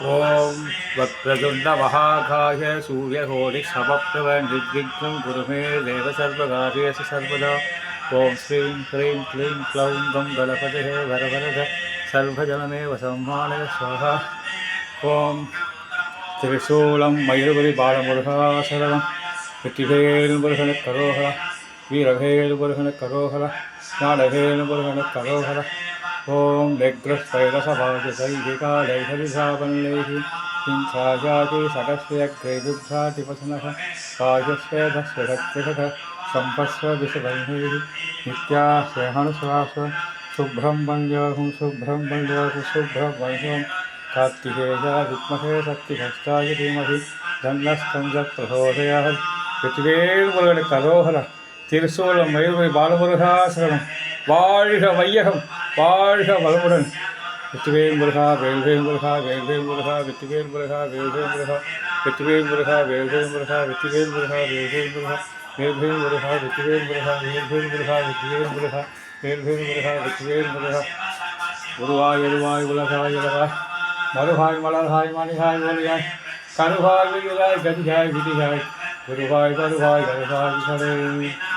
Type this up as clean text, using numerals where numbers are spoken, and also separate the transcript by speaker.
Speaker 1: ஓம் வக்ரதுண்ட மகாகாய சூரியகோடி சமப்பிரப நிர்விக்னம் குருமே தேவ சர்வகாரியசு சர்வதா. ஓம் ஸ்ரீம் ஹ்ரீம் க்ளீம் க்ளௌம் கம் கணபதே வரவரத சர்வஜனமேவ சம்மானய ஸ்வாஹா. ஓம் திரிசூலம் மயிலுபுரி பாலமுருகாசரணம். வெற்றிவேல் முருகன கரோகரா, வீரவேல் முருகன கரோகரா, நாடவேல் முருகன கரோகரா. ஓம் லெக்ரஸ்வைரசபாஜசைகாலைஹரிசாபன்லைஹி சிஞ்சாயாதி சகஸ்யக்ரைதுப்ராதிபசனः காயஸ்வேதஸ்வரத்ரிகத சம்பஸ்வ விசுவன்னைः நித்யாஸ்யஹனுசுவாச சுப்ரம் வந்தியோகம் சுப்ரம் வந்தியோகம் சுப்ரம் வந்தியோகம் கார்த்திகேயா வித்மஹே சக்திஹஸ்தாய தீமஹி தன்னஸ்கந்த பிரசோதயாத். வெற்றிவேல் முருகன கரோகரா, திருசூலம் மயூரி பாலமுருகாசரணம். வாழ்க வையகம், வாழ்க வளமுடன். வெற்றிவேல் முருகா, வேல்வேல் முருகா, வேல்வேல் முருகா, வெற்றிவேல் முருகா, வேல்வேல் முருகா, வெற்றிவேல் முருகா, வேல்வேல் முருகா, வெற்றிவேல் முருகா, வேல்வேல் முருகா, வேல்வேல் முருகா, வெற்றிவேல் முருகா, வேல்வேல் முருகா, வெற்றிவேல் முருகா, வேல்வேல் முருகா, வெற்றிவேல் முருகா. உருவாய் எழுவாய் உலகாய் உலகாய் மறுகாய் மலர்காய் மணிகாய் ஒளியாய் கருவாய் விழியாய் கதிகாய் விதிகாய் குருவாய் வருவாய் வருவாய் கடை.